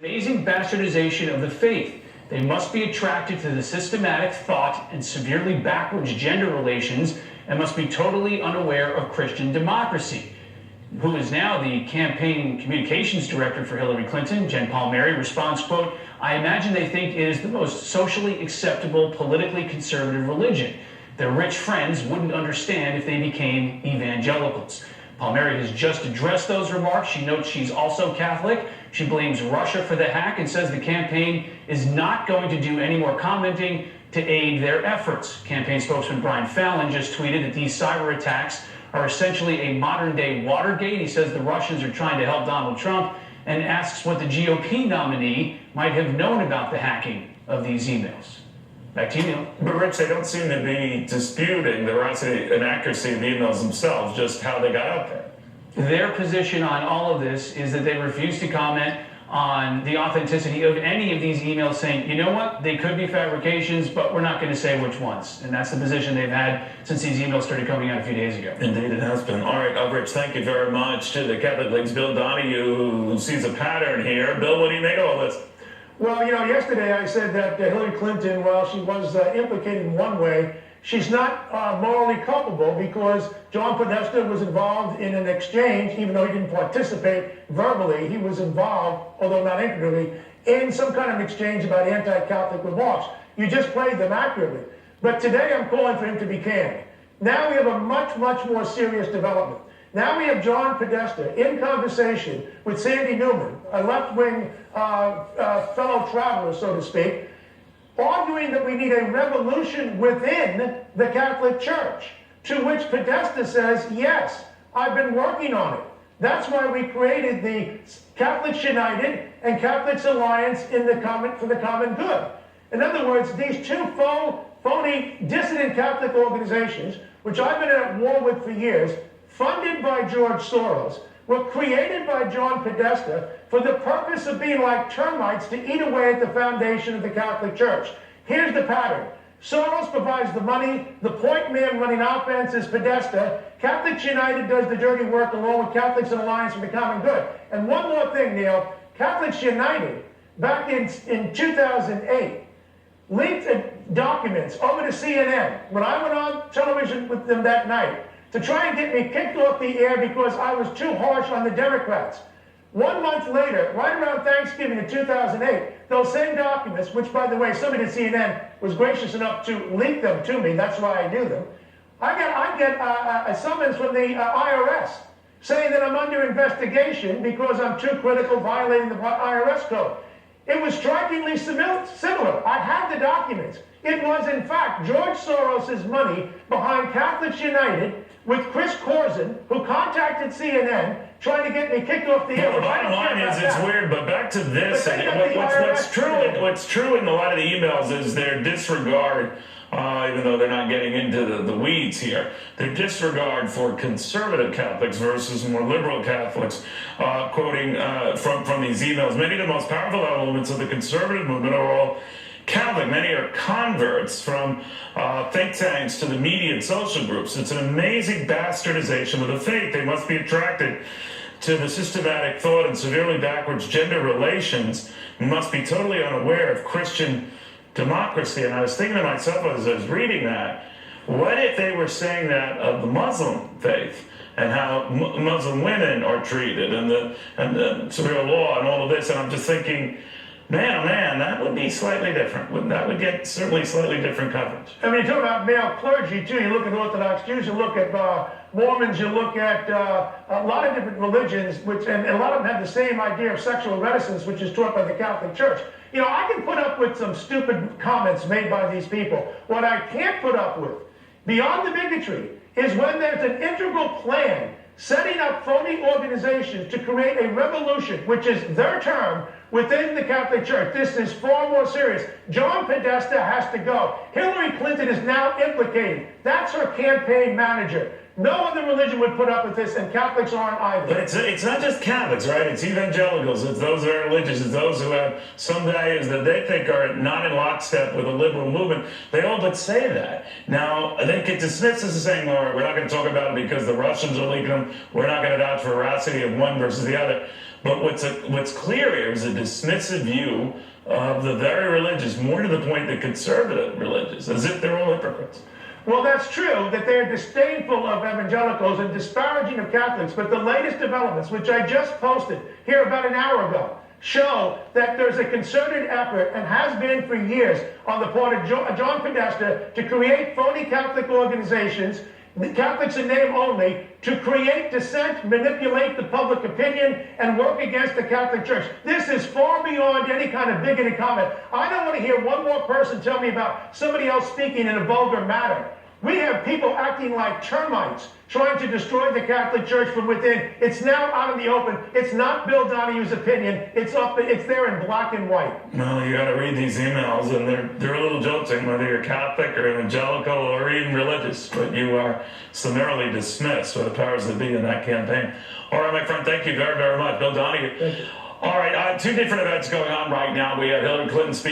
Amazing bastardization of the faith. They must be attracted to the systematic thought and severely backwards gender relations and must be totally unaware of Christian democracy. Who is now the campaign communications director for Hillary Clinton, Jen Palmieri, responds, quote, "I imagine they think it is the most socially acceptable, politically conservative religion. Their rich friends wouldn't understand if they became evangelicals." Palmieri has just addressed those remarks. She notes she's also Catholic. She blames Russia for the hack and says the campaign is not going to do any more commenting to aid their efforts. Campaign spokesman Brian Fallon just tweeted that these cyber attacks are essentially a modern-day Watergate. He says the Russians are trying to help Donald Trump and asks what the GOP nominee might have known about the hacking of these emails. Back to you, Neil. But Rich, they don't seem to be disputing the veracity and accuracy of the emails themselves, just how they got out there. Their position on all of this is that they refuse to comment on the authenticity of any of these emails, saying, you know what, they could be fabrications, but we're not going to say which ones. And that's the position they've had since these emails started coming out a few days ago. Indeed, it has been. All right, Rich, thank you very much. To the Catholic League's Bill Donahue, who sees a pattern here. Bill, what do you make of all this? Well, yesterday I said that Hillary Clinton, while she was implicated in one way, she's not morally culpable because John Podesta was involved in an exchange, even though he didn't participate verbally. He was involved, although not integrally, in some kind of exchange about anti-Catholic remarks. You just played them accurately. But today I'm calling for him to be canned. Now we have a much, much more serious development. Now we have John Podesta in conversation with Sandy Newman, a left-wing fellow traveler, so to speak, arguing that we need a revolution within the Catholic Church, to which Podesta says, yes, I've been working on it. That's why we created the Catholics United and Catholics Alliance for the common good. In other words, these two phony dissident Catholic organizations, which I've been at war with for years, funded by George Soros, were created by John Podesta for the purpose of being like termites to eat away at the foundation of the Catholic Church. Here's the pattern. Soros provides the money. The point man running offense is Podesta. Catholics United does the dirty work along with Catholics and Alliance for the Common Good. And one more thing, Neil. Catholics United, back in 2008, leaked documents over to CNN when I went on television with them that night to try and get me kicked off the air because I was too harsh on the Democrats. 1 month later, right around Thanksgiving in 2008, those same documents, which, by the way, somebody at CNN was gracious enough to leak them to me, that's why I knew them, I get a summons from the IRS saying that I'm under investigation because I'm too critical, violating the IRS code. It was strikingly similar. I had the documents. It was, in fact, George Soros' money behind Catholics United with Chris Corzine, who contacted CNN, trying to get me kicked off the air. Well, the bottom line is it's weird, but back to this. What's true in a lot of the emails is their disregard, even though they're not getting into the weeds here, their disregard for conservative Catholics versus more liberal Catholics, quoting from these emails. Many of the most powerful elements of the conservative movement are all Catholic. Many are converts, from think tanks to the media and social groups. It's an amazing bastardization of the faith. They must be attracted to the systematic thought and severely backwards gender relations, and must be totally unaware of Christian democracy. And I was thinking to myself as I was reading that, what if they were saying that of the Muslim faith and how Muslim women are treated and the Sharia law and all of this? And I'm just thinking, man, oh man, that would be slightly different. That would get certainly slightly different coverage. I mean, you talk about male clergy, too. You look at Orthodox Jews, you look at Mormons, you look at a lot of different religions, and a lot of them have the same idea of sexual reticence, which is taught by the Catholic Church. I can put up with some stupid comments made by these people. What I can't put up with, beyond the bigotry, is when there's an integral plan setting up phony organizations to create a revolution, which is their term, within the Catholic Church. This is far more serious. John Podesta has to go. Hillary Clinton is now implicated. That's her campaign manager. No other religion would put up with this, and Catholics aren't either. But it's not just Catholics, right? It's evangelicals. It's those who are religious. It's those who have some values that they think are not in lockstep with the liberal movement. They all but say that. Now, they get dismissed as saying, all right, we're not going to talk about it because the Russians are leaking them. We're not going to vouch for veracity of one versus the other. But what's clear here is a dismissive view of the very religious, more to the point the conservative religious, as if they're all hypocrites. Well, that's true, that they're disdainful of evangelicals and disparaging of Catholics, but the latest developments, which I just posted here about an hour ago, show that there's a concerted effort, and has been for years, on the part of John Podesta to create phony Catholic organizations, Catholics in name only, to create dissent, manipulate the public opinion, and work against the Catholic Church. This is far beyond any kind of bigoted comment. I don't want to hear one more person tell me about somebody else speaking in a vulgar manner. We have people acting like termites, trying to destroy the Catholic Church from within. It's now out in the open. It's not Bill Donahue's opinion. It's there in black and white. Well, you got to read these emails, and they're a little jolting, whether you're Catholic or evangelical or even religious, but you are summarily dismissed by the powers that be in that campaign. All right, my friend, thank you very, very much. Bill Donahue. Thank you. All right, two different events going on right now. We have Hillary Clinton speaking.